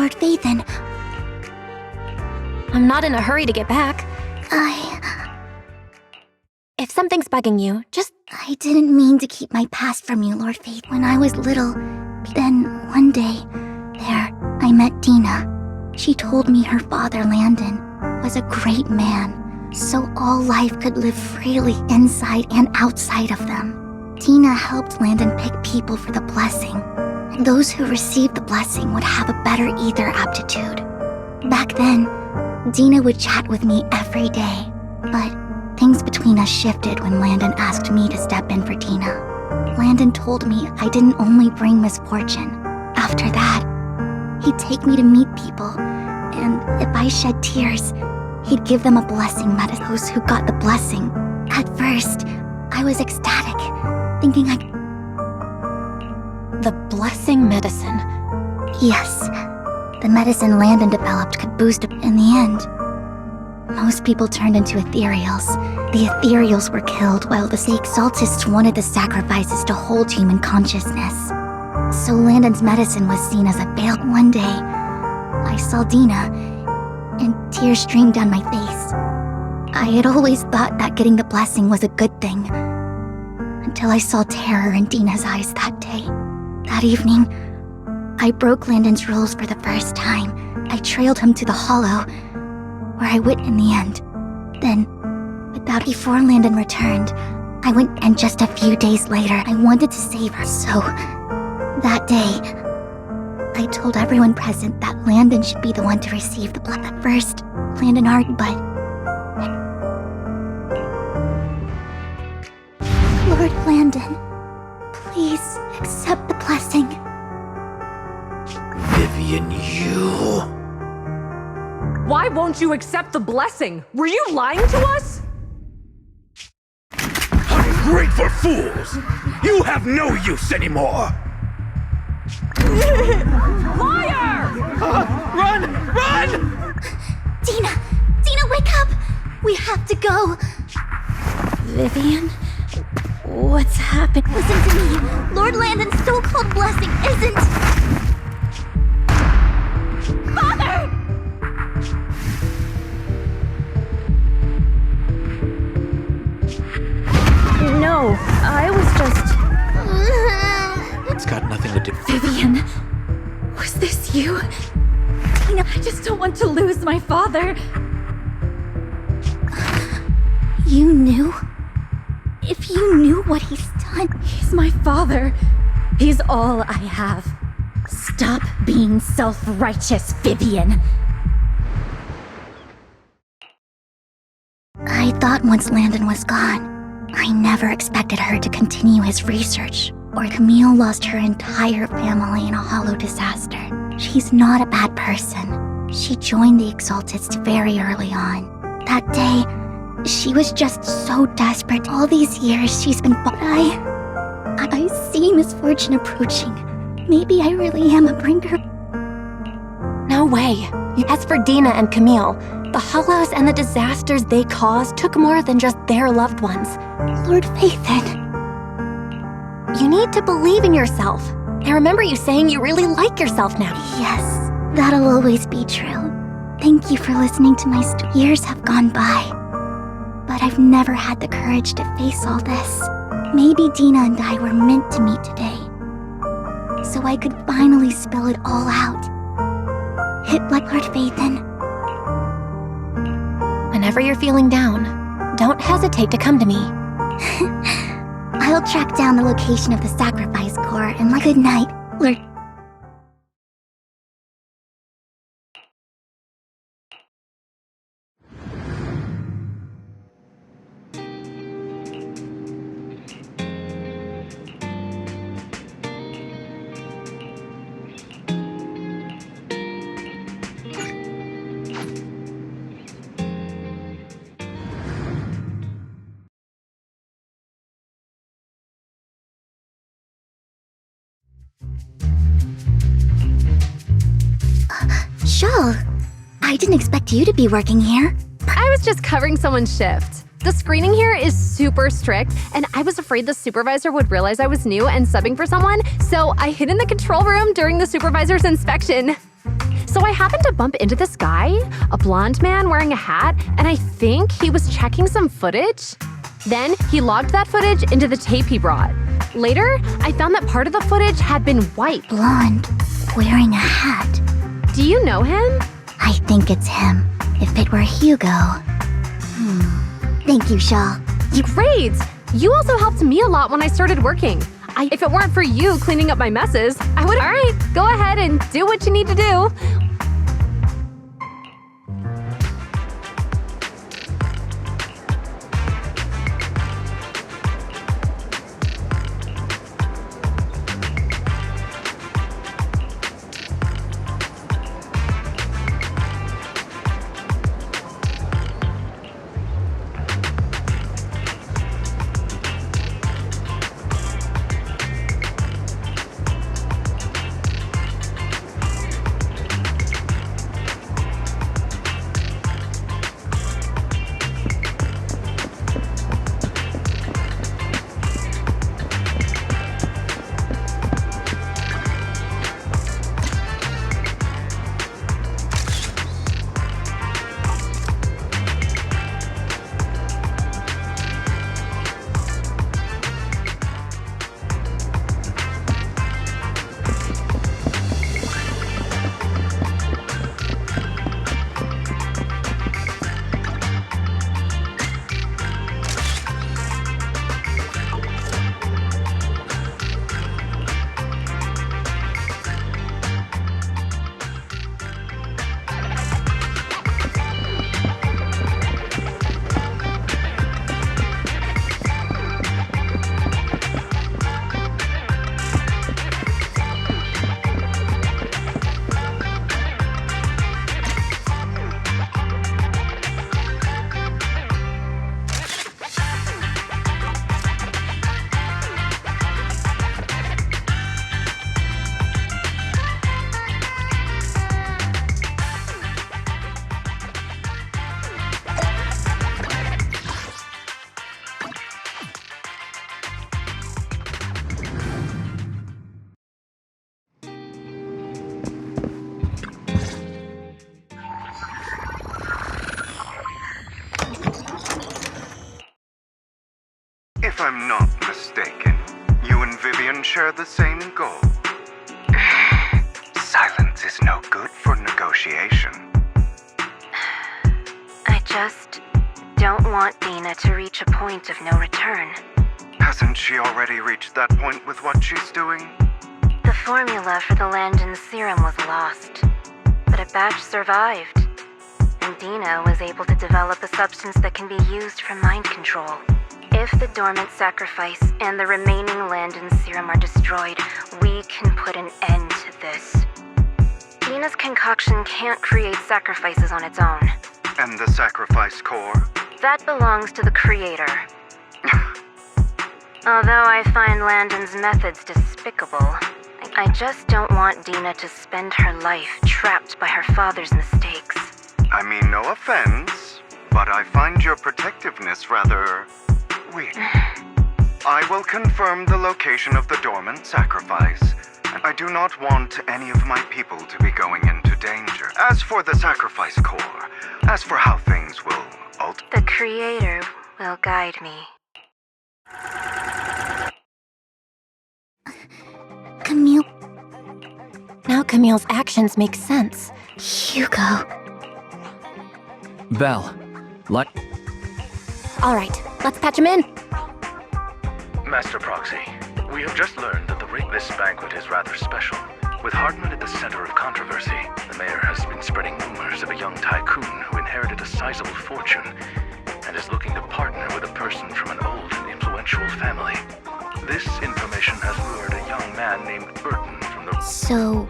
Lord Phaethon. I'm not in a hurry to get back. If something's bugging you, I didn't mean to keep my past from you, Lord Phaethon. When I was little, then one day, I met Dina. She told me her father, Landon, was a great man, so all life could live freely inside and outside of them. Dina helped Landon pick people for the blessing, and those who received the blessing would have a better ether aptitude. Back then, Dina would chat with me every day, but things between us shifted when Landon asked me to step in for Dina. Landon told me I didn't only bring misfortune. After that, he'd take me to meet people, and if I shed tears, he'd give them a blessing medicine. Those who got the blessing. At first, I was ecstatic, thinking The blessing medicine. Yes, the medicine Landon developed could boost it. In the end, most people turned into ethereals. The ethereals were killed while the exaltists wanted the sacrifices to hold human consciousness. So Landon's medicine was seen as a fail. One day, I saw Dina, and tears streamed down my face. I had always thought that getting the blessing was a good thing, until I saw terror in Dina's eyes that day. That evening, I broke Landon's rules for the first time. I trailed him to the hollow, where I went in the end. Then, before Landon returned, I went, and just a few days later, I wanted to save her. So, that day, I told everyone present that Landon should be the one to receive the blood. At first, Landon argued, but... Lord Landon, please accept the blessing. Vivian, you... Why won't you accept the blessing? Were you lying to us? Ungrateful fools! You have no use anymore! Liar! Run! Run! Dina! Dina, wake up! We have to go! Vivian? What's happened? Listen to me! Lord Landon's so-called blessing isn't... Father! No, I was just... It's got nothing to do... Vivian, was this you? Dina, I just don't want to lose my father. you knew? If you knew what he's done... He's my father. He's all I have. Stop being self-righteous, Vivian. I thought once Landon was gone, I never expected her to continue his research, or Camille lost her entire family in a hollow disaster. She's not a bad person. She joined the Exaltists very early on. That day, she was just so desperate. All these years she's been... But I see misfortune approaching. Maybe I really am a bringer. No way. As for Dina and Camille, the hollows and the disasters they caused took more than just their loved ones. Lord Phaethon. You need to believe in yourself. I remember you saying you really like yourself now. Yes, that'll always be true. Thank you for listening to my story. Years have gone by, but I've never had the courage to face all this. Maybe Dina and I were meant to meet today, so I could finally spill it all out. Hit like Lord Phaethon. Whenever you're feeling down, don't hesitate to come to me. I'll track down the location of the sacrifice core and good night, Lord. Shul, I didn't expect you to be working here. I was just covering someone's shift. The screening here is super strict, and I was afraid the supervisor would realize I was new and subbing for someone, so I hid in the control room during the supervisor's inspection. So I happened to bump into this guy, a blonde man wearing a hat, and I think he was checking some footage. Then he logged that footage into the tape he brought. Later, I found that part of the footage had been wiped. Blonde, wearing a hat. Do you know him? I think it's him. If it were Hugo. Thank you, Shaw. Great! You also helped me a lot when I started working. If it weren't for you cleaning up my messes, I would. All right, go ahead and do what you need to do. If I'm not mistaken, you and Vivian share the same goal. Silence is no good for negotiation. I just don't want Dina to reach a point of no return. Hasn't she already reached that point with what she's doing? The formula for the Landon serum was lost, but a batch survived, and Dina was able to develop a substance that can be used for mind control. If the dormant sacrifice and the remaining Landon serum are destroyed, we can put an end to this. Dina's concoction can't create sacrifices on its own. And the sacrifice core? That belongs to the creator. Although I find Landon's methods despicable, I just don't want Dina to spend her life trapped by her father's mistakes. I mean, no offense, but I find your protectiveness rather weak. I will confirm the location of the dormant sacrifice, and I do not want any of my people to be going into danger. As for the sacrifice core, as for how things will alter, The creator will guide me. Camille. Now Camille's actions make sense. Hugo. Val, like... All right, let's patch him in. Master Proxy, we have just learned that this banquet is rather special. With Hardman at the center of controversy, the mayor has been spreading rumors of a young tycoon who inherited a sizable fortune and is looking to partner with a person from an old and influential family. This information has lured a young man named Burton from the... So,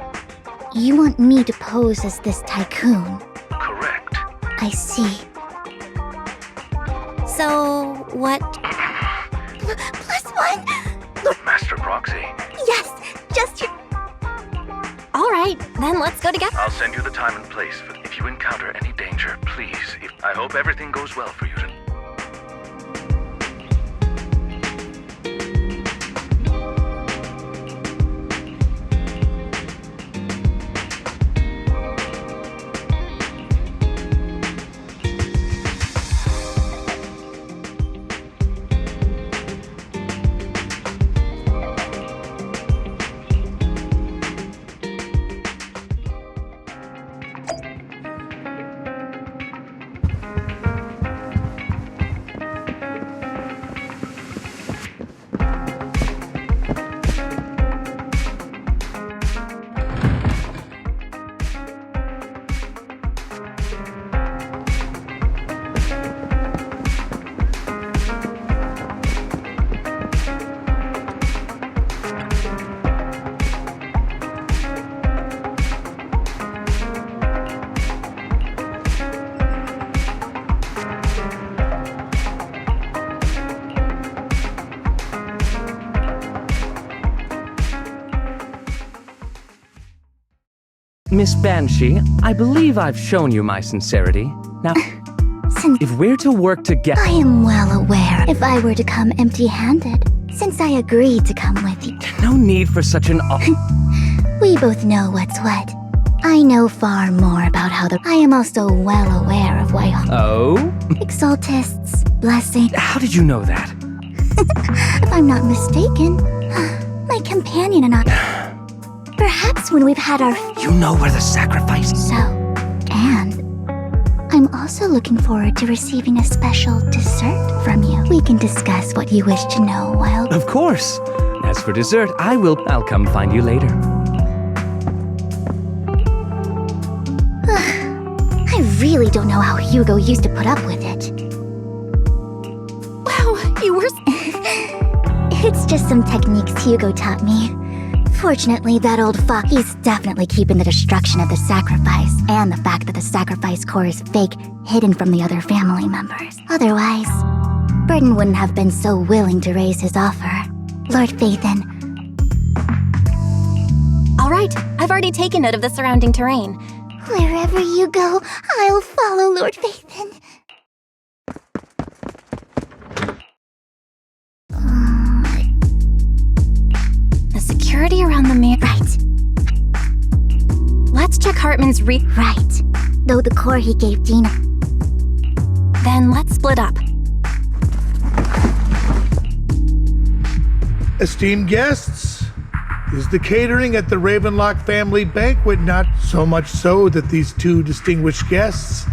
you want me to pose as this tycoon? Correct. I see. So, what? +1! Master Proxy, Yes, just your... All right, then let's go together. I'll send you the time and place, but if you encounter any danger, please, I hope everything goes well for you tonight. Miss Banshee, I believe I've shown you my sincerity. Now, if we're to work together... I am well aware if I were to come empty-handed, since I agreed to come with you. No need for such an... We both know what's what. I know far more about how I am also well aware of why... Oh? Exaltists, blessing... How did you know that? If I'm not mistaken, my companion and I... Perhaps when we've had our... You know where the sacrifice... So, and... I'm also looking forward to receiving a special dessert from you. We can discuss what you wish to know while... Of course. As for dessert, I'll come find you later. I really don't know how Hugo used to put up with it. Wow, you were... It's just some techniques Hugo taught me. Fortunately, that old fuck, he's definitely keeping the destruction of the sacrifice and the fact that the sacrifice core is fake hidden from the other family members. Otherwise, Burden wouldn't have been so willing to raise his offer. Lord Phaethon. All right, I've already taken note of the surrounding terrain. Wherever you go, I'll follow, Lord Phaethon. The security around the mayor... Right. Let's check Hartman's Right. Though the core he gave Dina... Then let's split up. Esteemed guests, is the catering at the Ravenlock family banquet not so much so that these two distinguished guests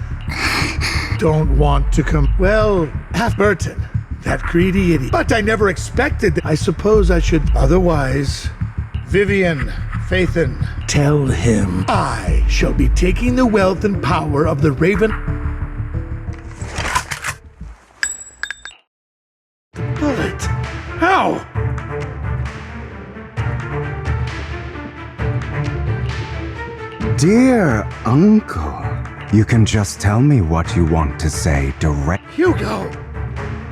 don't want to come? Well, half Burton, that greedy idiot. But I never expected that. I suppose I should. Otherwise, Vivian, Phaethon, Tell him. I shall be taking the wealth and power of the Raven... Bullet! How? Dear Uncle, you can just tell me what you want to say direct. Hugo!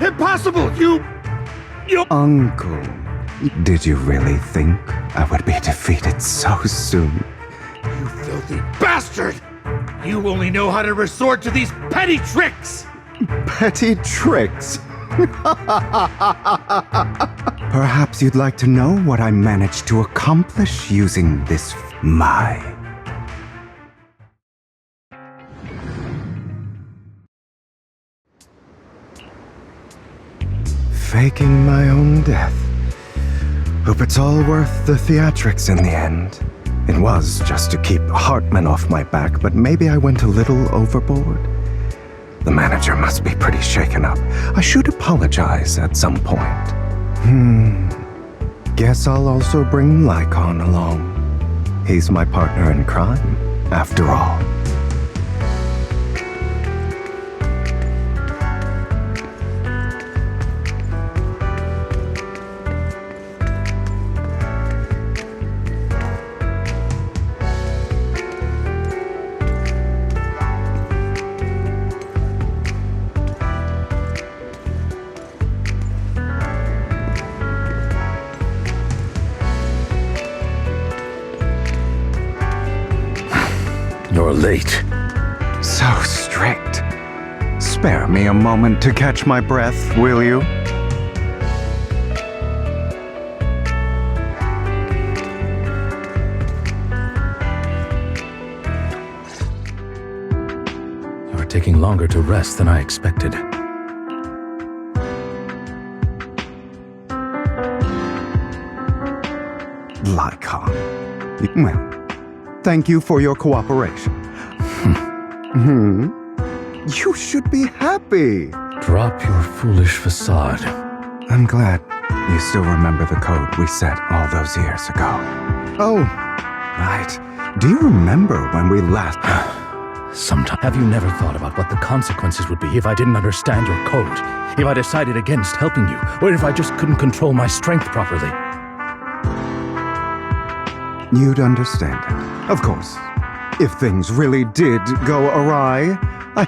Impossible! You... Uncle, did you really think I would be defeated so soon? You filthy bastard! You only know how to resort to these petty tricks! Petty tricks? Perhaps you'd like to know what I managed to accomplish using this my... Faking my own death. Hope it's all worth the theatrics in the end. It was just to keep Hartman off my back, but maybe I went a little overboard. The manager must be pretty shaken up. I should apologize at some point. Guess I'll also bring Lycon along. He's my partner in crime, after all. You're late. So strict. Spare me a moment to catch my breath, will you? You're taking longer to rest than I expected. Lycon. Well, thank you for your cooperation. You should be happy. Drop your foolish facade. I'm glad you still remember the code we set all those years ago. Oh, right. Do you remember when we last... Sometimes. Have you never thought about what the consequences would be if I didn't understand your code? If I decided against helping you? Or if I just couldn't control my strength properly? You'd understand it, of course. If things really did go awry,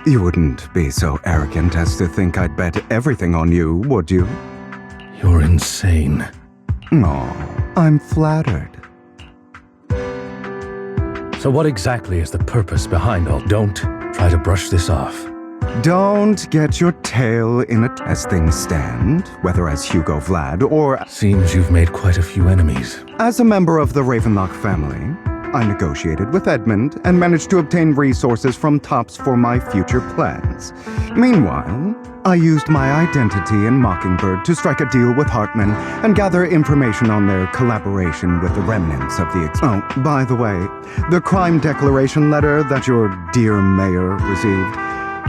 you wouldn't be so arrogant as to think I'd bet everything on you, would you? You're insane. Oh, I'm flattered. So what exactly is the purpose behind all? Don't try to brush this off. Don't get your tail in it. As things stand, whether as Hugo Vlad or Seems you've made quite a few enemies. as a member of the Ravenlock family, I negotiated with Edmund and managed to obtain resources from Tops for my future plans. Meanwhile, I used my identity in Mockingbird to strike a deal with Hartman and gather information on their collaboration with the remnants of the Oh, by the way, the crime declaration letter that your dear mayor received,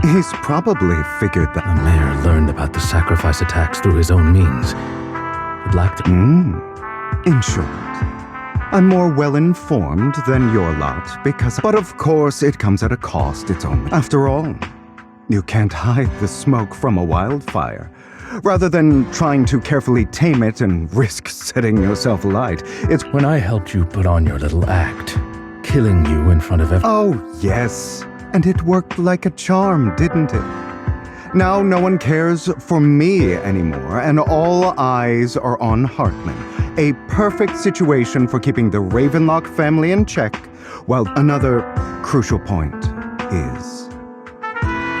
he's probably figured that The mayor learned about the sacrifice attacks through his own means. It lacked... In short, I'm more well-informed than your lot because... But of course, it comes at a cost, it's only... After all, you can't hide the smoke from a wildfire. Rather than trying to carefully tame it and risk setting yourself alight, it's... When I helped you put on your little act, killing you in front of everyone... Oh, yes. And it worked like a charm, didn't it? Now no one cares for me anymore, and all eyes are on Hartman. A perfect situation for keeping the Ravenlock family in check, while another crucial point is...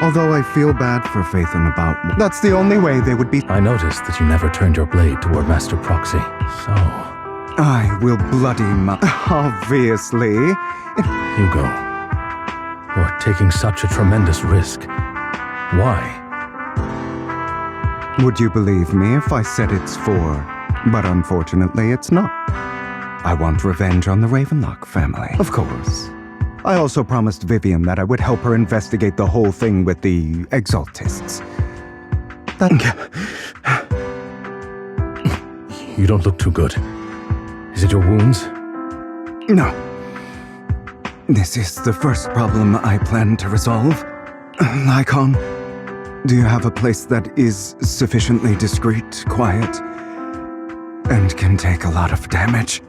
Although I feel bad for Phaethon about... That's the only way they would be... I noticed that you never turned your blade toward Master Proxy, so... I will bloody obviously. Hugo, you're taking such a tremendous risk. Why? Would you believe me if I said it's for... But unfortunately, it's not. I want revenge on the Ravenlock family. Of course. I also promised Vivian that I would help her investigate the whole thing with the Exaltists. You don't look too good. Is it your wounds? No. This is the first problem I plan to resolve. Lycon, do you have a place that is sufficiently discreet, quiet, and can take a lot of damage?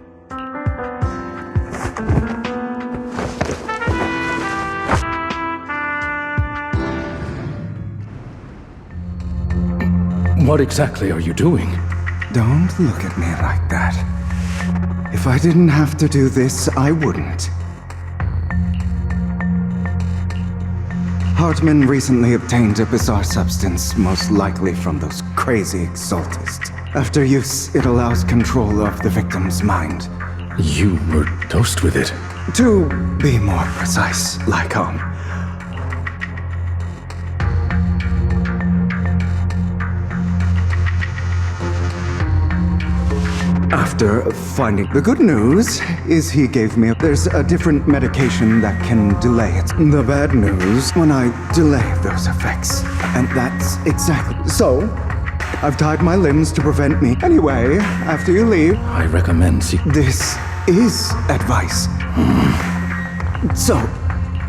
What exactly are you doing? Don't look at me like that. If I didn't have to do this, I wouldn't. Hartman recently obtained a bizarre substance, most likely from those crazy Exaltists. After use, it allows control of the victim's mind. You were dosed with it. To be more precise, Lycon. After finding the good news is he gave me there's a different medication that can delay it. The bad news when I delay those effects. And that's exactly so. I've tied my limbs to prevent me. Anyway, after you leave, I recommend this is advice. So,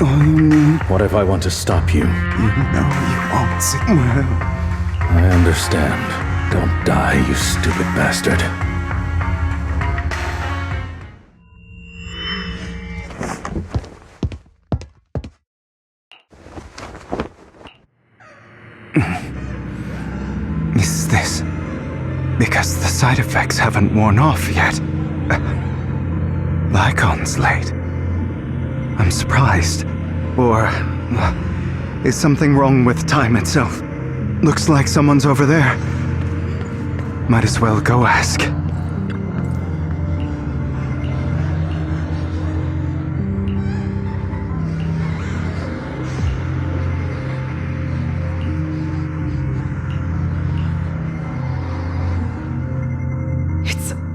all you need... What if I want to stop you? You know you won't see... Well... I understand. Don't die, you stupid bastard. Is this because the side effects haven't worn off yet? Lycon's late. I'm surprised. Or is something wrong with time itself? Looks like someone's over there. Might as well go ask.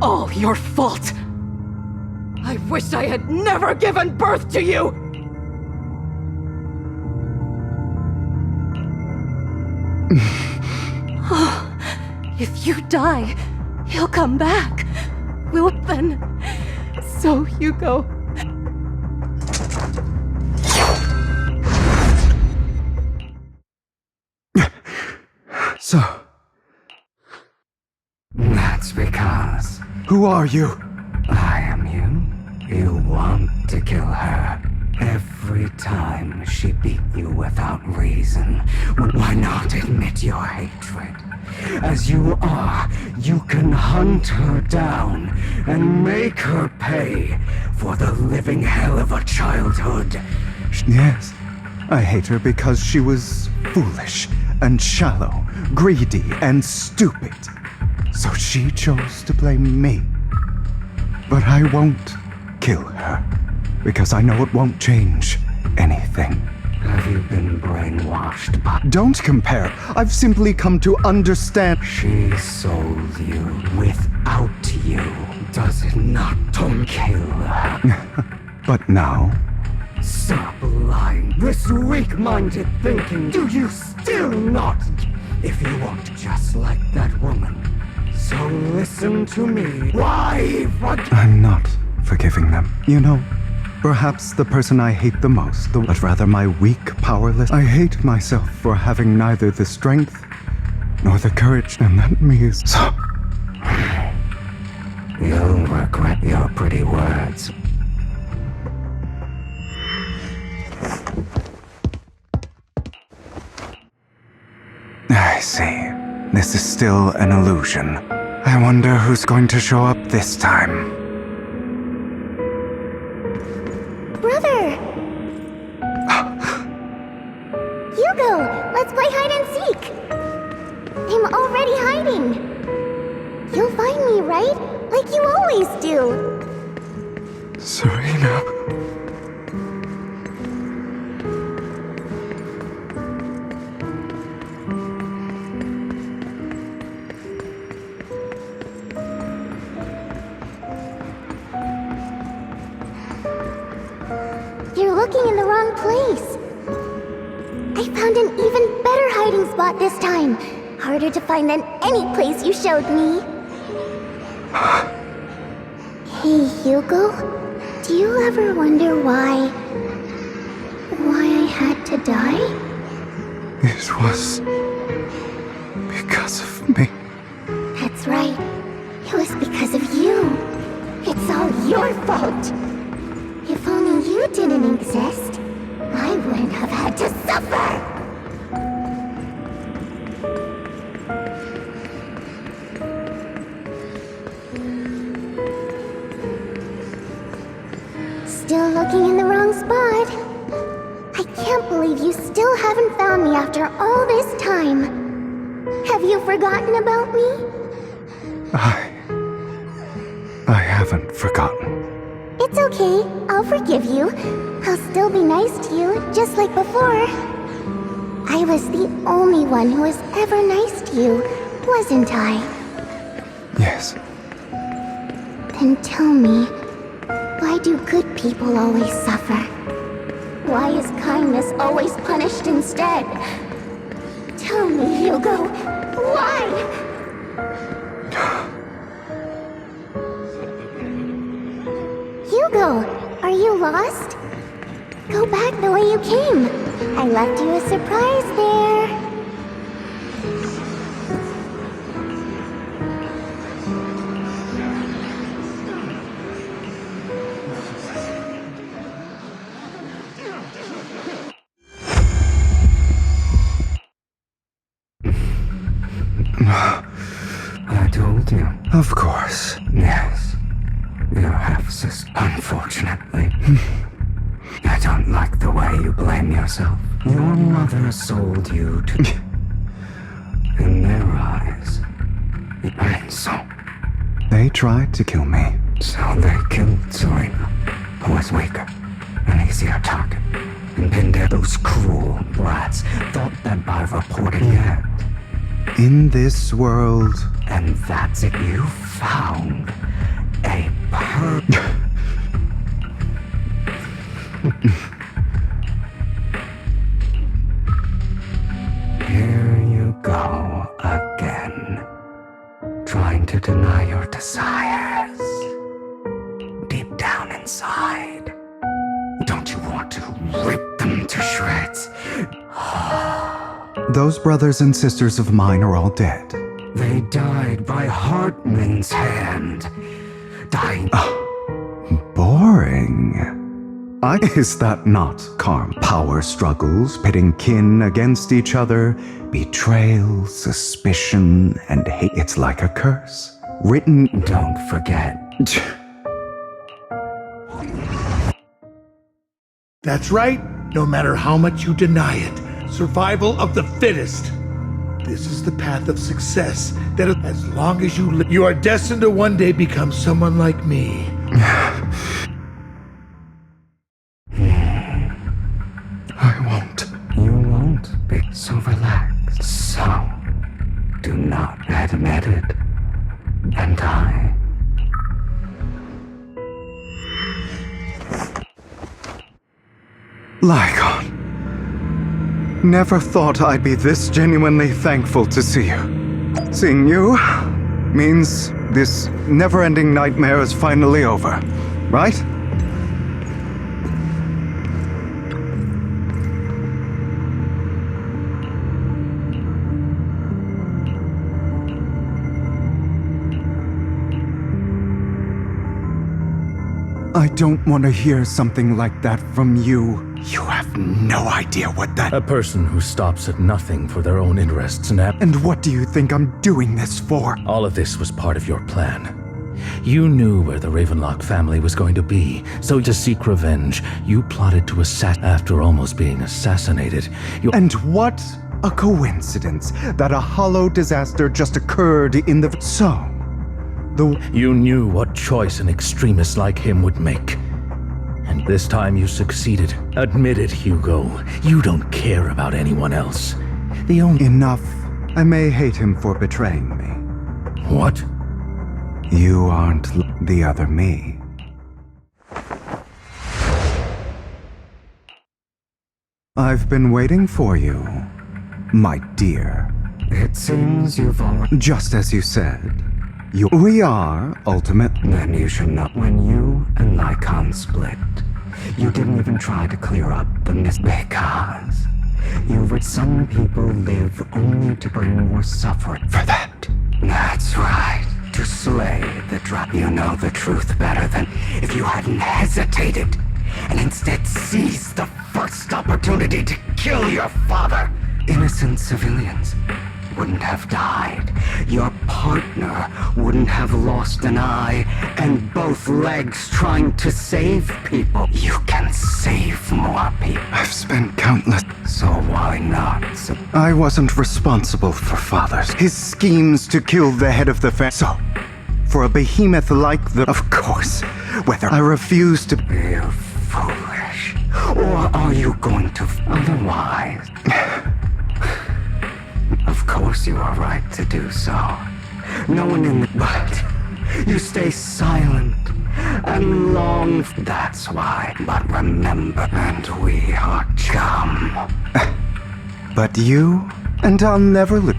All your fault! I wish I had never given birth to you! If you die, he'll come back. Will then... So, Hugo... So... That's because... Who are you? I am you. You want to kill her. Every time she beat you without reason. Why not admit your hatred? As you are, you can hunt her down and make her pay for the living hell of a childhood. Yes, I hate her because she was foolish and shallow, greedy and stupid. So she chose to blame me. But I won't kill her, because I know it won't change anything. Have you been brainwashed by... Don't compare. I've simply come to understand. She sold you without you. Does it not to kill her? But now... Stop lying. This weak-minded thinking. Do you still not? If you want just like that woman, so listen to me. Why? I'm not forgiving them. You know, perhaps the person I hate the most, but rather my weak, powerless. I hate myself for having neither the strength nor the courage, and that means so. You'll regret your pretty words. I see. This is still an illusion. I wonder who's going to show up this time. Brother! Hugo, let's play hide and seek! I'm already hiding! You'll find me, right? Like you always do! Serena... You're looking in the wrong place. I found an even better hiding spot this time. Harder to find than any place you showed me. Hey, Hugo. Do you ever wonder why I had to die? It was... because of me. That's right. It was because of you. It's all your fault. If only you didn't exist, I wouldn't have had to suffer! Still looking in the wrong spot. I can't believe you still haven't found me after all this time. Have you forgotten about me? I haven't forgotten. It's okay. I'll forgive you. I'll still be nice to you, just like before. I was the only one who was ever nice to you, wasn't I? Yes. Then tell me, why do good people always suffer? Why is kindness always punished instead? Tell me, Hugo, why? Hugo, are you lost? Go back the way you came. I left you a surprise there. I told you. Of course. Yes. Your half-sister, unfortunately. I don't like the way you blame yourself. Your mother sold you to... In their eyes, and so... They tried to kill me. So they killed Serena, who was weaker, an easier target. And pinned down those cruel brats, thought that by reporting it... In this world... And that's it, you found a Here you go again, trying to deny your desires. Deep down inside, don't you want to rip them to shreds? Those brothers and sisters of mine are all dead. They died by Hartman's hand. Dying. Boring. Is that not karma? Power struggles, pitting kin against each other, betrayal, suspicion, and hate. It's like a curse. Written... Don't forget. That's right. No matter how much you deny it, survival of the fittest. This is the path of success. That as long as you live, you are destined to one day become someone like me. I won't. You won't be so relaxed. So, do not admit it. And I... Lygon. Never thought I'd be this genuinely thankful to see you. Seeing you means this never-ending nightmare is finally over, right? I don't want to hear something like that from you. You have no idea what that... A person who stops at nothing for their own interests And what do you think I'm doing this for? All of this was part of your plan. You knew where the Ravenlock family was going to be, so to seek revenge, you plotted to after almost being assassinated. And what a coincidence that a hollow disaster just occurred in the... So... You knew what choice an extremist like him would make. And this time you succeeded. Admit it, Hugo. You don't care about anyone else. Enough. I may hate him for betraying me. What? You aren't the other me. I've been waiting for you, my dear. It seems you've already... Just as you said. We are ultimate. Then you should not. When you and Lycan split, you didn't even try to clear up the because some people live only to bring more suffering. For that. That's right. To slay the dragon. You know the truth better than if you hadn't hesitated and instead seized the first opportunity to kill your father. Innocent civilians wouldn't have died. Your partner wouldn't have lost an eye and both legs trying to save people. You can save more people. I've spent countless... So why not? I wasn't responsible for father's. His schemes to kill the head of the family. So, for a behemoth like the... Of course, whether I refuse to... You're foolish. Or are you going to... Otherwise... Of course you are right to do so. No one in the... But you stay silent and long... That's why. But remember, and we are chum. But you and I'll never lose.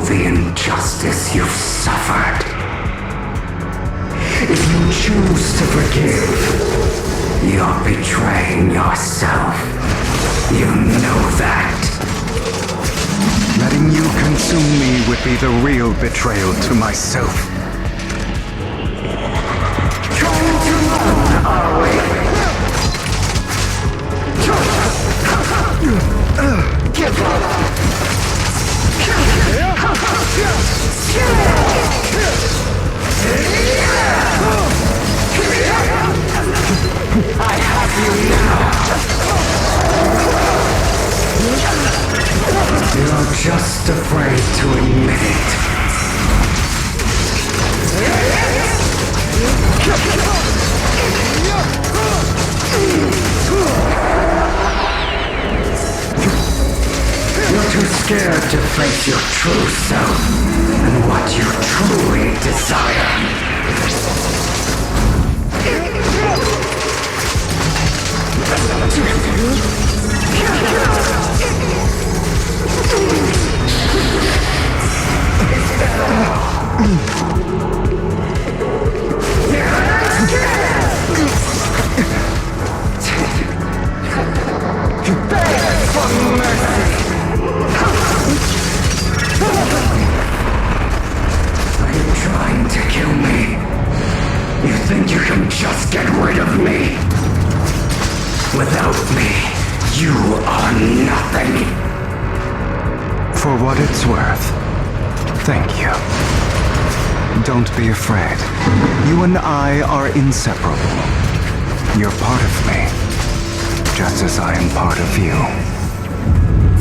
The injustice you've suffered. If you choose to forgive, you're betraying yourself. You know that. Letting you consume me would be the real betrayal to myself. Trying to run, are we? Give up. I have you now. You're just afraid to admit it. You're too scared to face your true self and what you truly desire. what it's worth, thank you. Don't be afraid. You and I are inseparable. You're part of me, just as I am part of you.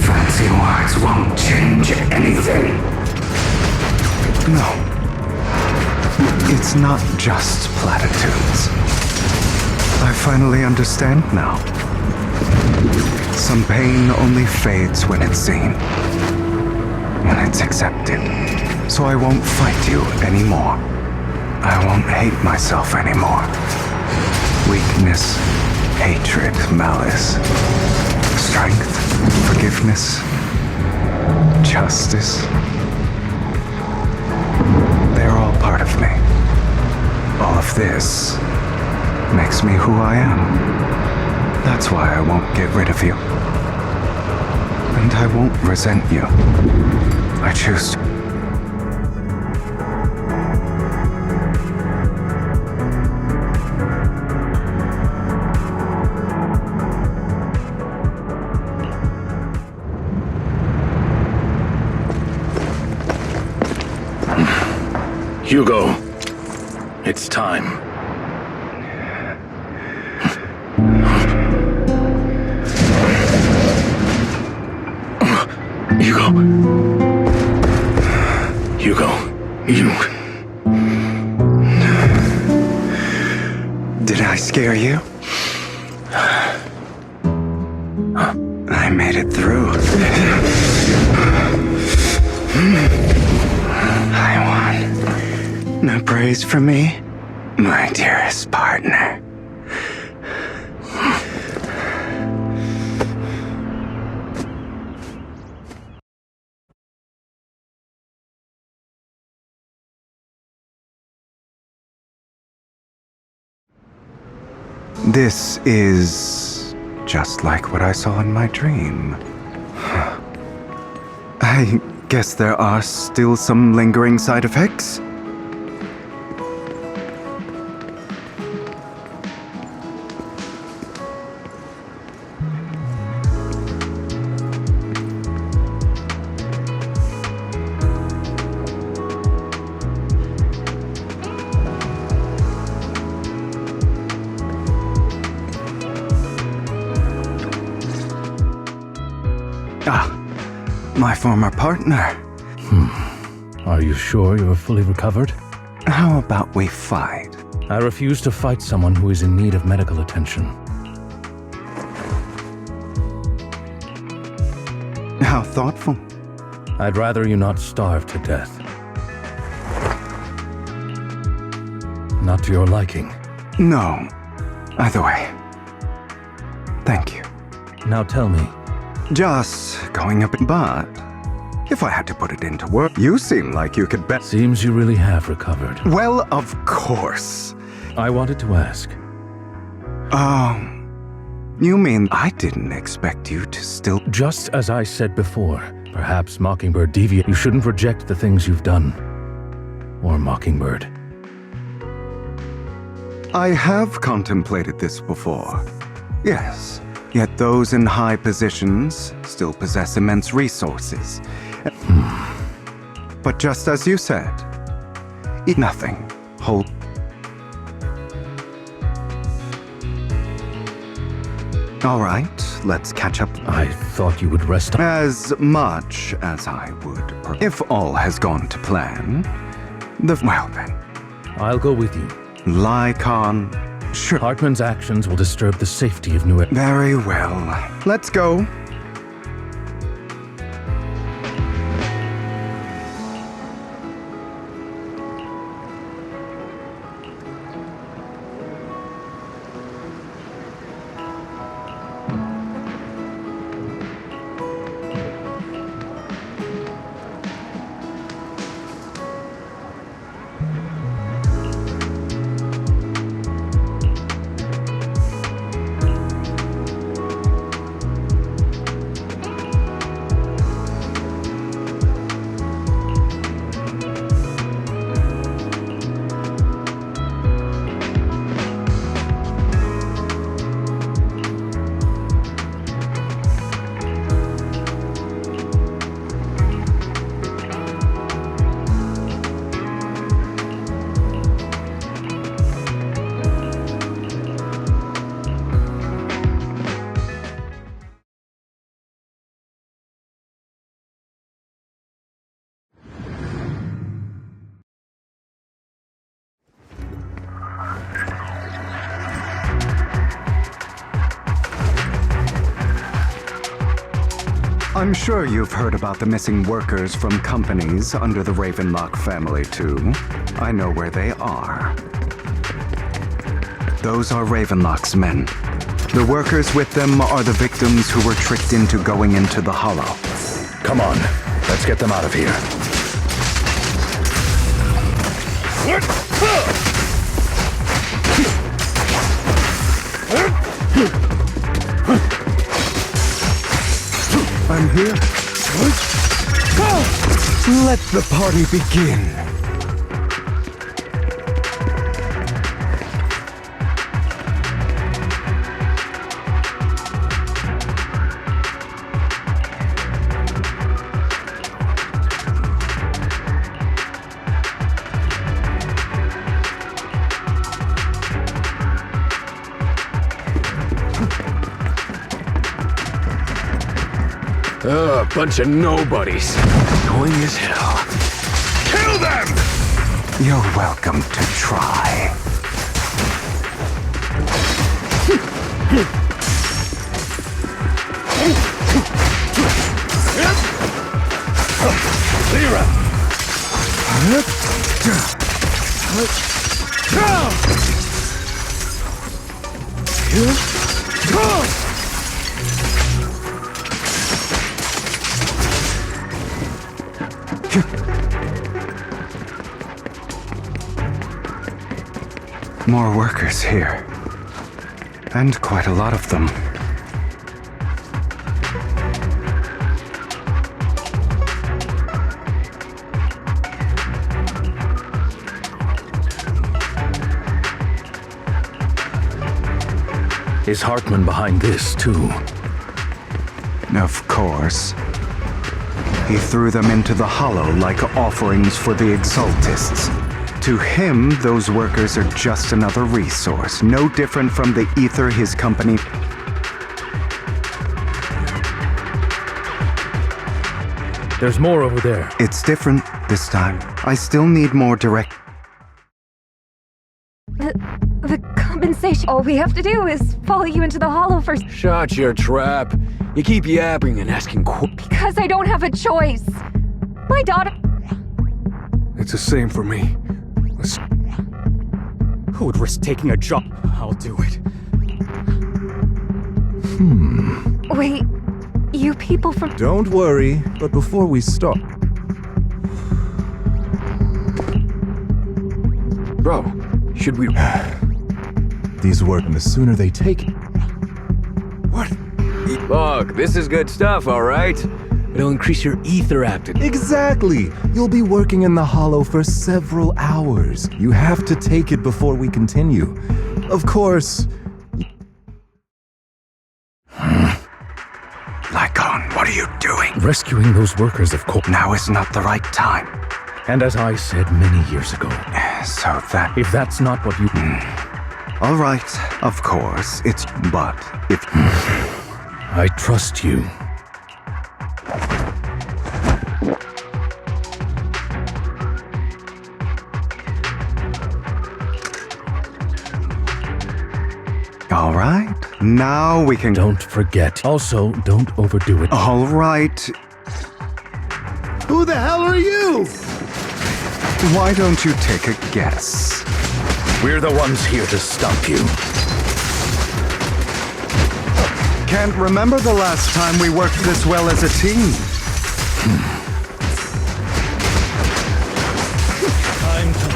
Fancy words won't change anything. No. It's not just platitudes. I finally understand now. Some pain only fades when it's seen. And it's accepted. So I won't fight you anymore. I won't hate myself anymore. Weakness, hatred, malice, strength, forgiveness, justice. They're all part of me. All of this makes me who I am. That's why I won't get rid of you. And I won't resent you. I choose to. Hugo, it's time. Hugo, you... Did I scare you? I made it through. I won. No praise for me, my dearest partner. This is just like what I saw in my dream. I guess there are still some lingering side effects. My former partner. Are you sure you're fully recovered? How about we fight? I refuse to fight someone who is in need of medical attention. How thoughtful. I'd rather you not starve to death. Not to your liking. No. Either way. Thank you. Now tell me. Just going up, but if I had to put it into work, you seem like you could bet. Seems you really have recovered. Well, of course. I wanted to ask. You mean I didn't expect you to still... Just as I said before, perhaps Mockingbird deviate. You shouldn't reject the things you've done. Or Mockingbird. I have contemplated this before. Yes. Yet those in high positions still possess immense resources. But just as you said, eat nothing. Hold. All right, let's catch up. I thought you would rest up. As much as I would. If all has gone to plan, well then. I'll go with you. Lycon. Sure. Hartman's actions will disturb the safety of New... Very well. Let's go. I'm sure you've heard about the missing workers from companies under the Ravenlock family, too. I know where they are. Those are Ravenlock's men. The workers with them are the victims who were tricked into going into the Hollow. Come on, let's get them out of here. I'm here. Let the party begin. Bunch of nobodies. Annoying as hell. Kill them! You're welcome to try. Lyra! More workers here. And quite a lot of them. Is Hartman behind this, too? Of course. He threw them into the Hollow like offerings for the Exaltists. To him, those workers are just another resource, no different from the ether his company... There's more over there. It's different this time. I still need more direct... The compensation... All we have to do is follow you into the Hollow first. Shut your trap. You keep yapping and asking Because I don't have a choice. My daughter... It's the same for me. Who would risk taking a job? I'll do it. Wait, you people from... Don't worry, but before we start... Bro, should we... These work, and the sooner they take it... What? Look, this is good stuff, alright? It'll increase your ether aptitude. Exactly! You'll be working in the Hollow for several hours. You have to take it before we continue. Of course... Lycon, what are you doing? Rescuing those workers, of course. Now is not the right time. And as I said many years ago... So that... If that's not what you... All right, of course, it's... But if... I trust you. All right, now we can... Don't forget. Also, don't overdo it. All right. Who the hell are you? Why don't you take a guess? We're the ones here to stop you. Can't remember the last time we worked this well as a team. Time to...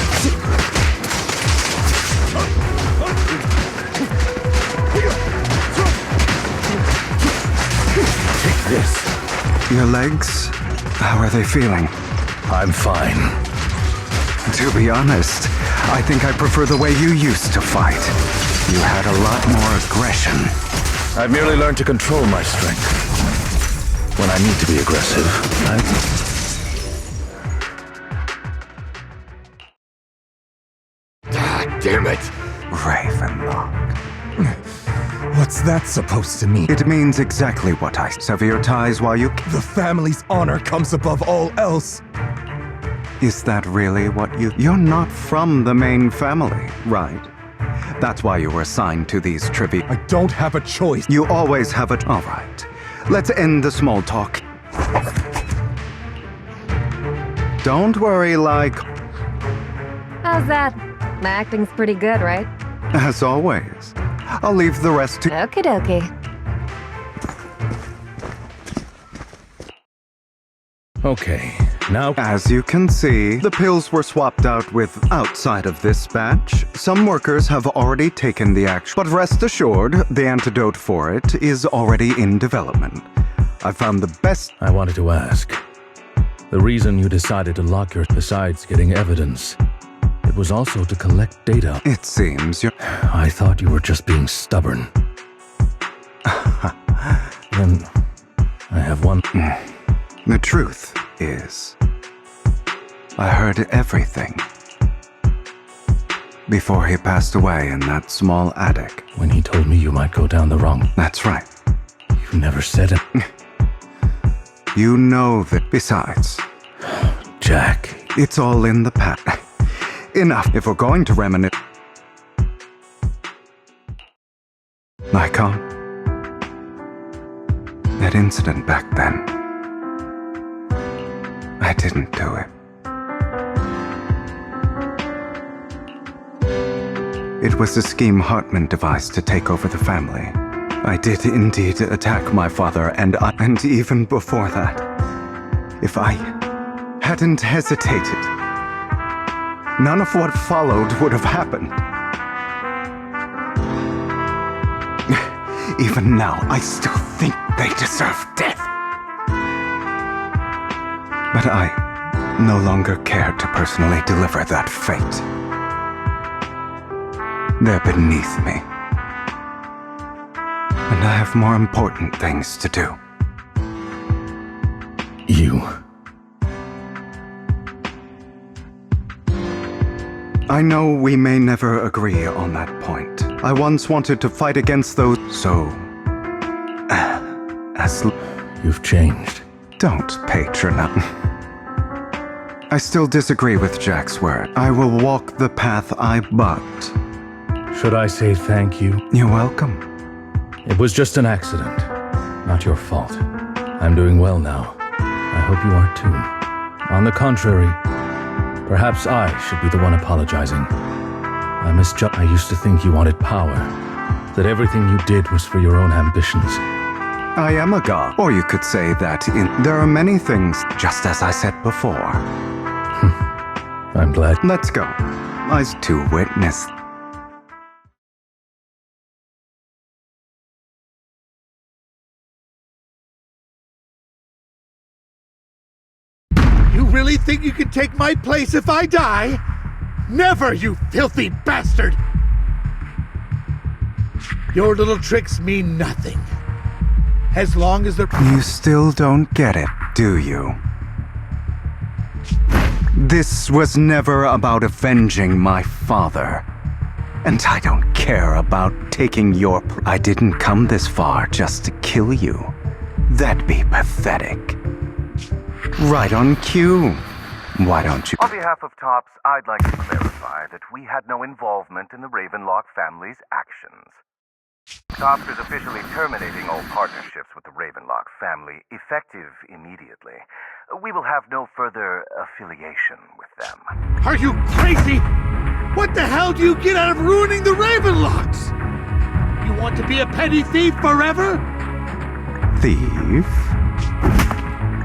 Take this. Your legs? How are they feeling? I'm fine. To be honest, I think I prefer the way you used to fight. You had a lot more aggression. I've merely learned to control my strength. When I need to be aggressive, God damn it. Ravenlock. What's that supposed to mean? It means exactly what I... Sever your ties while you... The family's honor comes above all else. Is that really what you... You're not from the main family, right? That's why you were assigned to these trivia... I don't have a choice. You always have a... All right. Let's end the small talk. don't worry, like, How's that? My acting's pretty good, right? as always. I'll leave the rest to... Okie dokie. Okay, now... As you can see, the pills were swapped out with outside of this batch. Some workers have already taken the action, but rest assured, the antidote for it is already in development. I found the best... I wanted to ask. The reason you decided to lock your... Besides getting evidence, it was also to collect data. It seems you're... I thought you were just being stubborn. Then, I have one... The truth is, I heard everything before he passed away in that small attic. When he told me you might go down the wrong... That's right. You never said it. You know that. Besides... Jack... It's all in the past. Enough. If we're going to reminisce... Icon. That incident back then. I didn't do it. It was a scheme Hartman devised to take over the family. I did indeed attack my father, and even before that, if I hadn't hesitated, none of what followed would have happened. Even now, I still think they deserve death. But I no longer care to personally deliver that fate. They're beneath me. And I have more important things to do. You... I know we may never agree on that point. I once wanted to fight against those, so... as... You've changed. Don't patronize. I still disagree with Jack's word. I will walk the path but... Should I say thank you? You're welcome. It was just an accident, not your fault. I'm doing well now. I hope you are too. On the contrary, perhaps I should be the one apologizing. I misjudged. I used to think you wanted power, that everything you did was for your own ambitions. I am a god. Or you could say that there are many things, just as I said before. I'm glad. Let's go. Eyes to witness. You really think you can take my place if I die? Never, you filthy bastard! Your little tricks mean nothing. As long as the... You still don't get it, do you? This was never about avenging my father. And I don't care about taking your... I didn't come this far just to kill you. That'd be pathetic. Right on cue. Why don't you... On behalf of TOPS, I'd like to clarify that we had no involvement in the Ravenlock family's actions. TOPS is officially terminating all partnerships with the Ravenlock family, effective immediately. We will have no further affiliation with them. Are you crazy? What the hell do you get out of ruining the Ravenlocks? You want to be a petty thief forever? Thief?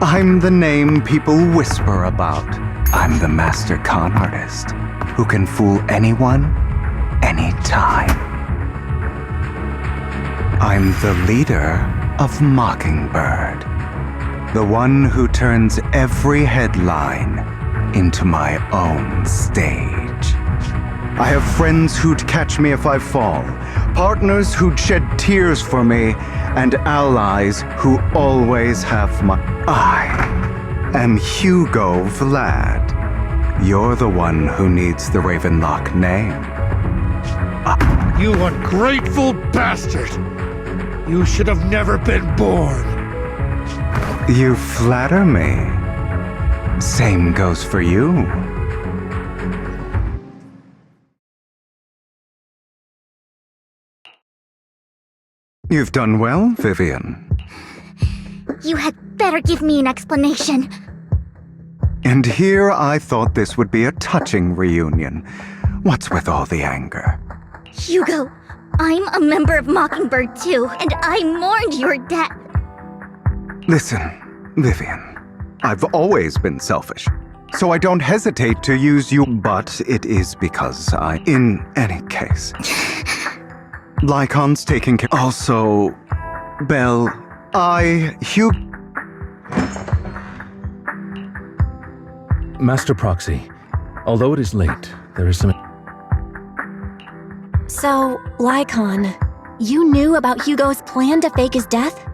I'm the name people whisper about. I'm the master con artist who can fool anyone, anytime. I'm the leader of Mockingbird, the one who turns every headline into my own stage. I have friends who'd catch me if I fall, partners who'd shed tears for me, and allies who always have my... I am Hugo Vlad. You're the one who needs the Ravenlock name. You ungrateful bastard! You should have never been born. You flatter me. Same goes for you. You've done well, Vivian. You had better give me an explanation. And here I thought this would be a touching reunion. What's with all the anger? Hugo, I'm a member of Mockingbird too, and I mourned your death. Listen, Vivian, I've always been selfish, so I don't hesitate to use you, but it is because in any case, Lycon's taking care. Also, Belle, Hugh. Master Proxy, although it is late, there is some... So, Lycon, you knew about Hugo's plan to fake his death?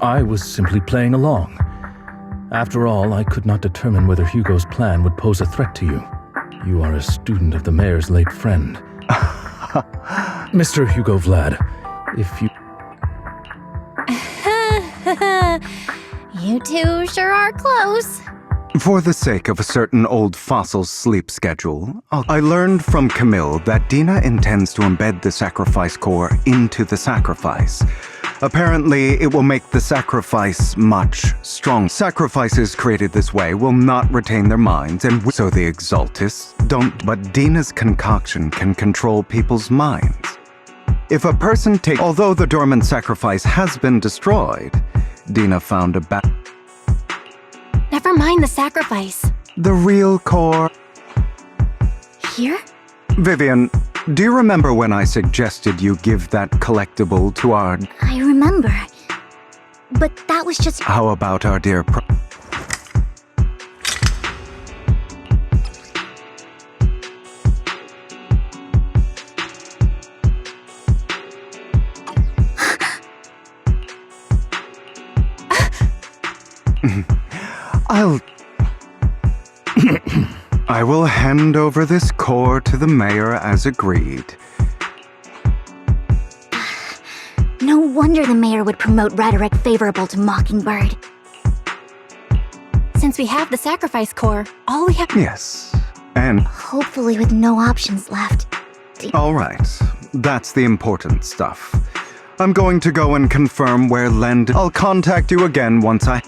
I was simply playing along. After all, I could not determine whether Hugo's plan would pose a threat to you. You are a student of the mayor's late friend. Mr. Hugo Vlad, if you... You two sure are close. For the sake of a certain old fossil's sleep schedule, I learned from Camille that Dina intends to embed the sacrifice core into the sacrifice. Apparently, it will make the sacrifice much stronger. Sacrifices created this way will not retain their minds, and so the Exaltists don't. But Dina's concoction can control people's minds. If a person takes... Although the dormant sacrifice has been destroyed, Dina found a Never mind the sacrifice. The real core... Here? Vivian, do you remember when I suggested you give that collectible to our... I remember. But that was just... How about our dear I will hand over this core to the mayor as agreed. No wonder the mayor would promote rhetoric favorable to Mockingbird. Since we have the sacrifice core, all we have... Yes, and... Hopefully with no options left. All right, that's the important stuff. I'm going to go and confirm where I'll contact you again once I...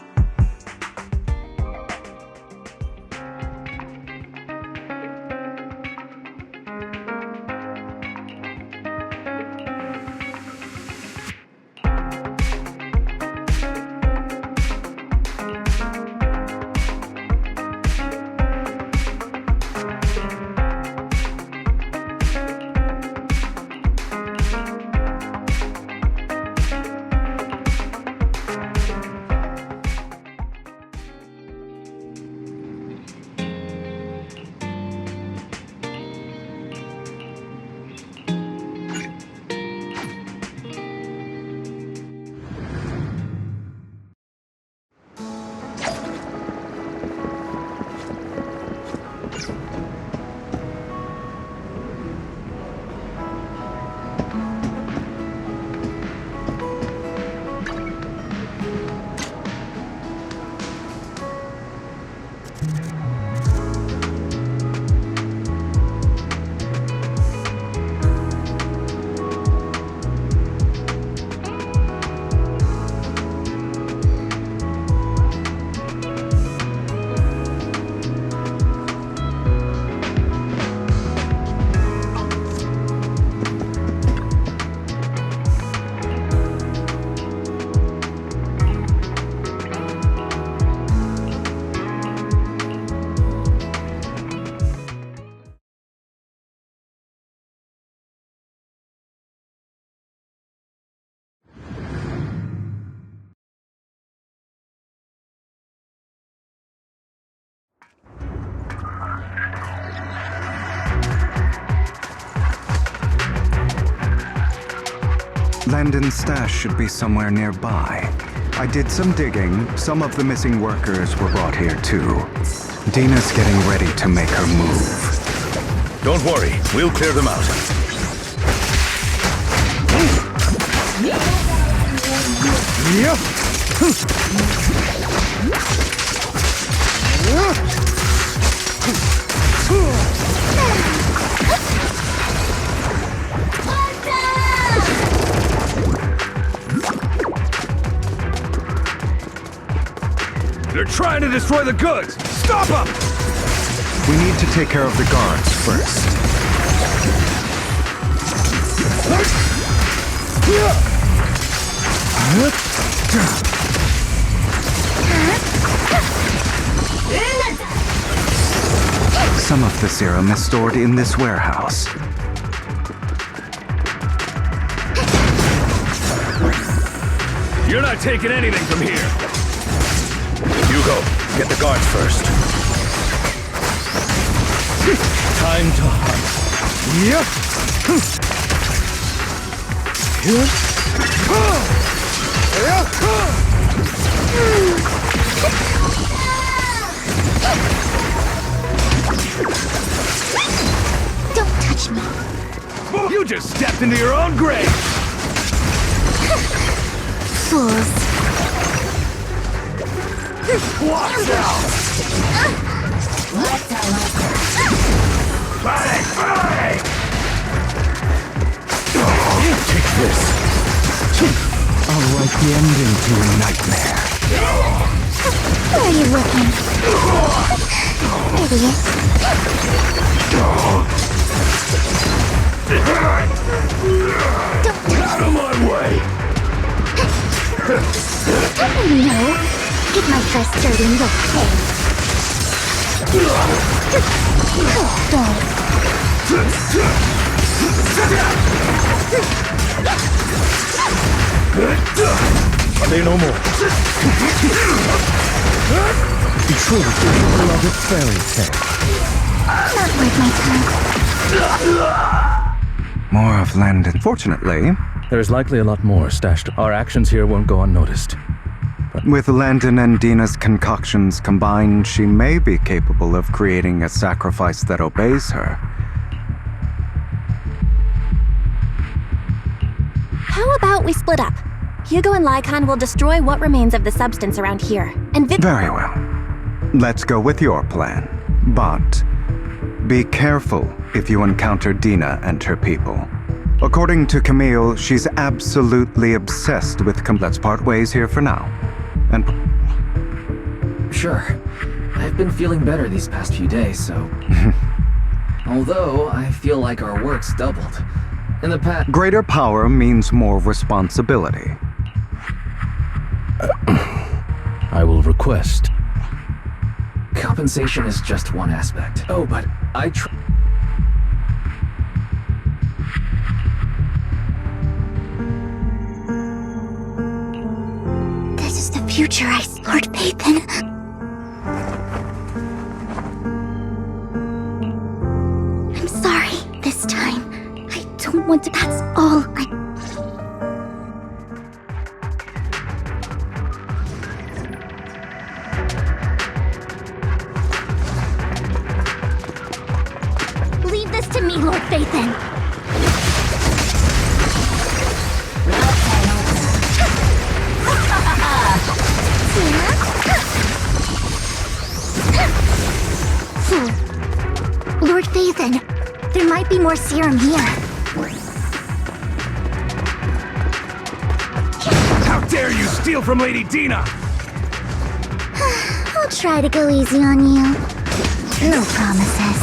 Landon's stash should be somewhere nearby. I did some digging. Some of the missing workers were brought here too. Dina's getting ready to make her move. Don't worry, we'll clear them out. The trying to destroy the goods! Stop him! We need to take care of the guards first. Some of the serum is stored in this warehouse. You're not taking anything from here. Hugo, get the guards first. Time to hunt. Don't touch me. You just stepped into your own grave! Fools. Watch out! Take this. I'll write the ending to a nightmare. Where are you looking? Idiot. Don't out of my way! No. Get my dress dirty and you'll pay. Say no more. You truly do love a fairy tale. Not worth my time. More of Landon. Fortunately, there's likely a lot more stashed. Our actions here won't go unnoticed. With Landon and Dina's concoctions combined, she may be capable of creating a sacrifice that obeys her. How about we split up? Hugo and Lycon will destroy what remains of the substance around here, and Very well. Let's go with your plan. But be careful if you encounter Dina and her people. According to Camille, she's absolutely obsessed with Let's part ways here for now. And sure. I've been feeling better these past few days, so... Although, I feel like our work's doubled. In the past... Greater power means more responsibility. I will request. Compensation is just one aspect. Oh, but I This is the future I Lord Pathan. I'm sorry this time. I don't want to. That's all I. Leave this to me, Lord Pathan. Lord Phaethon, there might be more serum here. How dare you steal from Lady Dina! I'll try to go easy on you. No promises.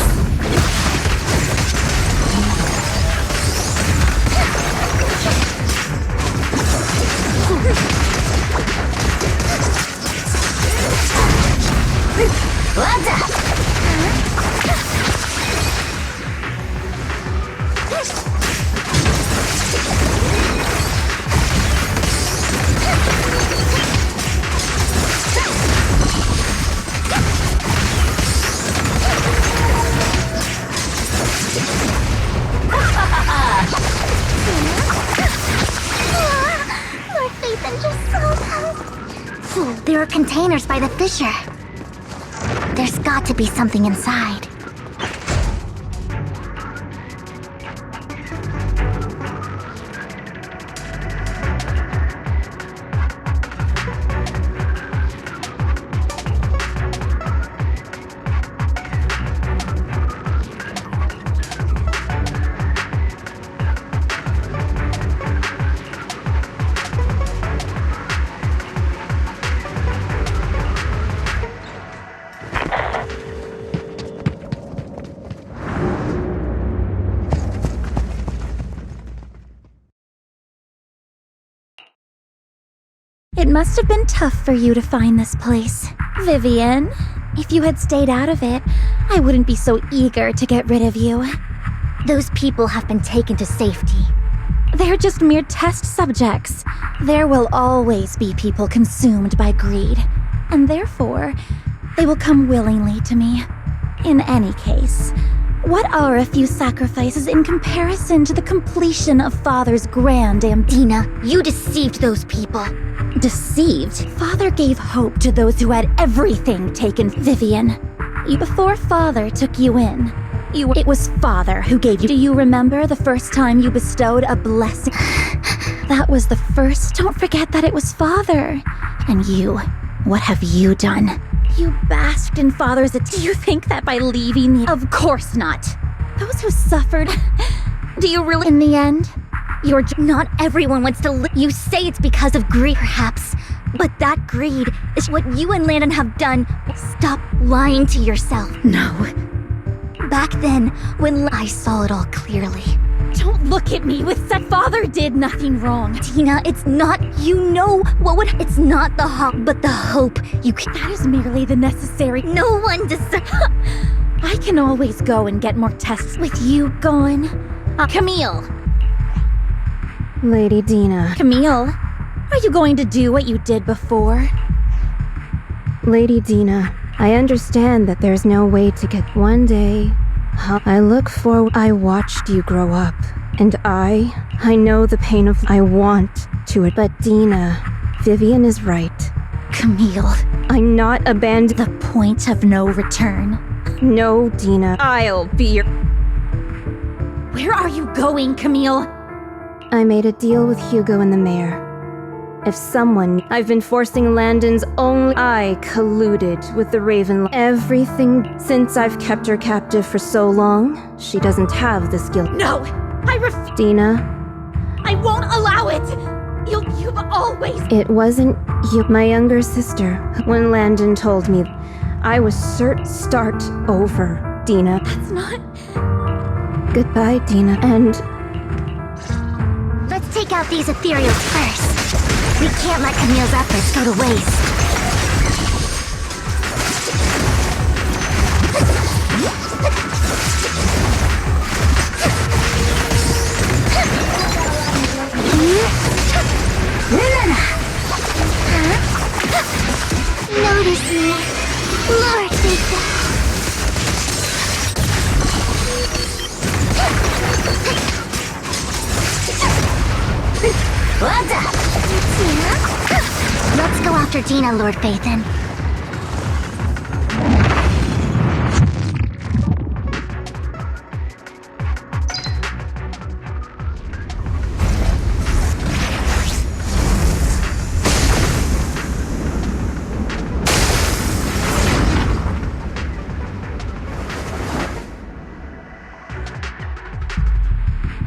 What's up? Lord Phaethon just saw them. There are containers by the fissure. There's got to be something inside. It must have been tough for you to find this place. Vivian, if you had stayed out of it, I wouldn't be so eager to get rid of you. Those people have been taken to safety. They're just mere test subjects. There will always be people consumed by greed, and therefore, they will come willingly to me. In any case, what are a few sacrifices in comparison to the completion of Father's grand ambition? Dina, you deceived those people. Deceived? Father gave hope to those who had everything taken. Vivian, before Father took you in, it was Father who gave you. Do you remember the first time you bestowed a blessing? That was the first. Don't forget that it was Father. And you, what have you done? You basked in Father's. Do you think that by leaving me? Of course not. Those who suffered. Do you really? In the end, you're not everyone wants to live. You say it's because of greed, perhaps. But that greed is what you and Landon have done. Stop lying to yourself. No. Back then, when I saw it all clearly. Don't look at me with that. Father did nothing wrong. Tina, it's not. You know what would. It's not the hope, but the hope you can. That is merely the necessary. No one deserves. I can always go and get more tests with you gone. Camille. Lady Dina. Camille, are you going to do what you did before? Lady Dina, I understand that there's no way to get one day. I look forward. I watched you grow up, and I know the pain of. I want to it, but Dina, Vivian is right. Camille, I'm not abandoned. The point of no return. No, Dina, I'll be your. Where are you going, Camille? I made a deal with Hugo and the mayor. If someone, I've been forcing Landon's only. I colluded with the Raven. Everything since I've kept her captive for so long, she doesn't have the skill. No, I refuse. Dina, I won't allow it. You've always. It wasn't you, my younger sister. When Landon told me, I was certain. Start over, Dina. That's not. Goodbye, Dina, and. Let's take out these ethereals first. We can't let Camille's efforts go to waste. Notice me, Lord Jason. What's up? Let's go after Dina, Lord Phaethon.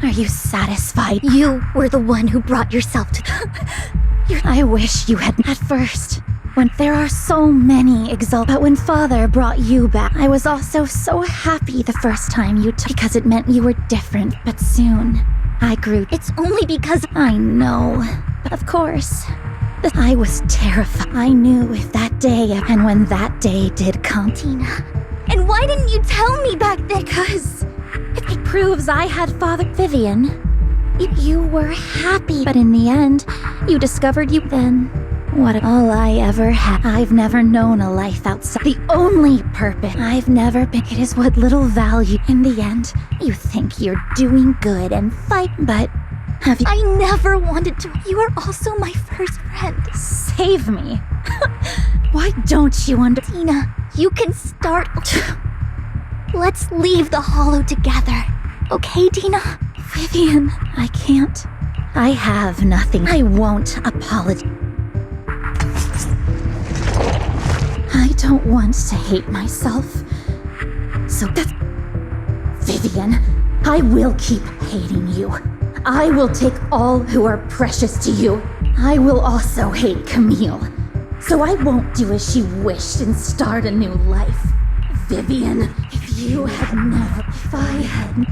Are you satisfied? You were the one who brought yourself to. I wish you had. At first, when there are so many but when Father brought you back, I was also so happy the first time you took, because it meant you were different. But soon, I grew. It's only because. I know. But of course, I was terrified. I knew if that day, and when that day did come. Tina. And why didn't you tell me back then? Because it proves I had Father. Vivian, you were happy, but in the end, you discovered you then. What all I ever had. I've never known a life outside. The only purpose I've never been. It is what little value. In the end, you think you're doing good and fight, but have you? I never wanted to. You are also my first friend. Save me. Why don't you Tina, you can start. Let's leave the Hollow together. Okay, Dina? Vivian, I can't. I have nothing. I won't apologize. I don't want to hate myself. So that's. Vivian, I will keep hating you. I will take all who are precious to you. I will also hate Camille. So I won't do as she wished and start a new life. Vivian, if you had never. If I had.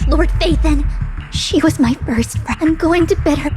Lord Phaethon, she was my first friend. I'm going to bid her.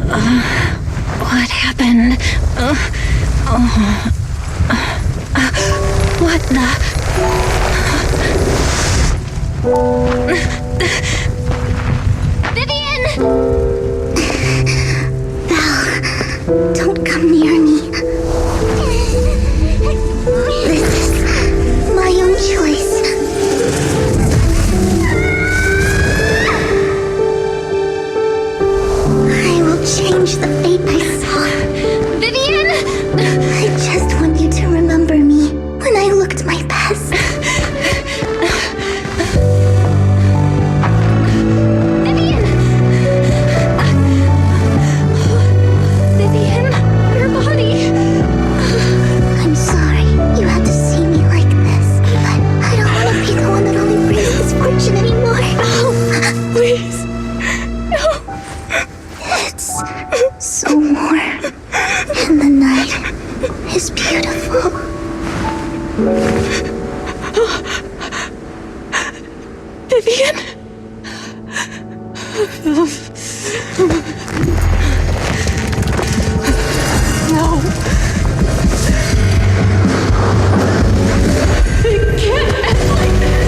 What happened? What the? Vivian! Val, don't come near me. This is my own choice. I will change the fate I saw. Vivian! I just want you to remember me when I looked my best. Vivian, your body. I'm sorry you had to see me like this, but I don't want to be the one that only brings misfortune anymore. No, please. No. It's so warm, and the night is beautiful. Vivian? No. It can't end like this.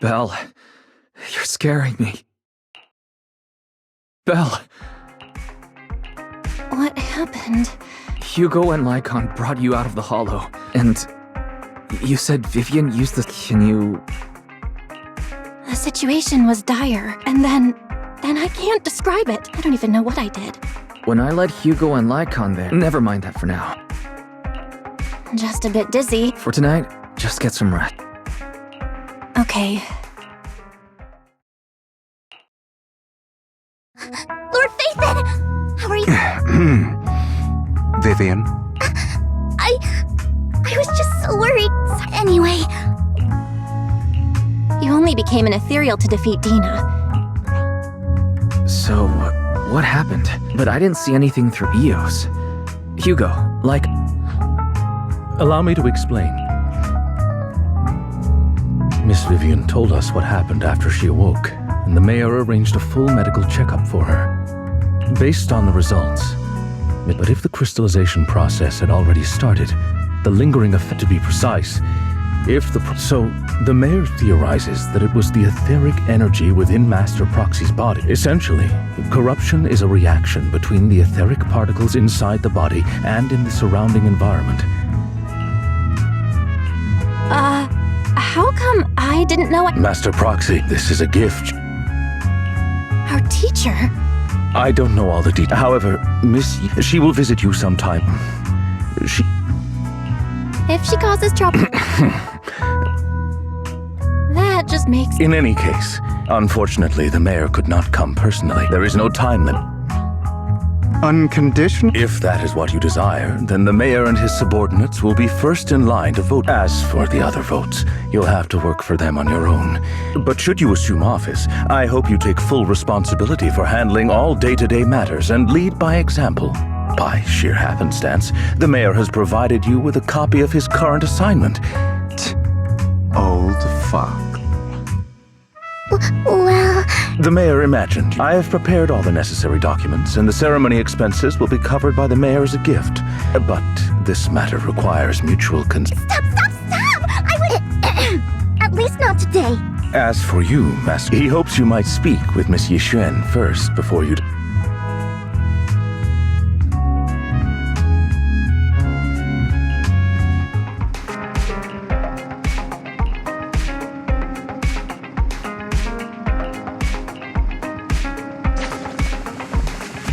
Belle, you're scaring me. Belle! What happened? Hugo and Lycon brought you out of the hollow, and you said Vivian used the... Can you... The situation was dire, and then I can't describe it. I don't even know what I did. When I led Hugo and Lycon there... Never mind that for now. Just a bit dizzy. For tonight, just get some rest. Okay. Lord Phaethon! How are you? Vivian? I was just so worried. Anyway. You only became an ethereal to defeat Dina. So, what happened? But I didn't see anything through Eos. Hugo, like... Allow me to explain. Miss Vivian told us what happened after she awoke, and the mayor arranged a full medical checkup for her. Based on the results. But if the crystallization process had already started, the lingering effect, to be precise, So, the mayor theorizes that it was the etheric energy within Master Proxy's body. Essentially, corruption is a reaction between the etheric particles inside the body and in the surrounding environment. How come I didn't know Master Proxy, this is a gift. Our teacher? I don't know all the details. However, she will visit you sometime. If she causes trouble. That just makes... In any case, unfortunately, the mayor could not come personally. There is no time limit. Unconditional? If that is what you desire, then the mayor and his subordinates will be first in line to vote. As for the other votes, you'll have to work for them on your own. But should you assume office, I hope you take full responsibility for handling all day-to-day matters and lead by example. By sheer happenstance, the mayor has provided you with a copy of his current assignment. Old fuck. Well... The mayor imagined. I have prepared all the necessary documents, and the ceremony expenses will be covered by the mayor as a gift. But this matter requires mutual consent. Stop! I would... At least not today. As for you, Master, he hopes you might speak with Miss Yixuan first before you...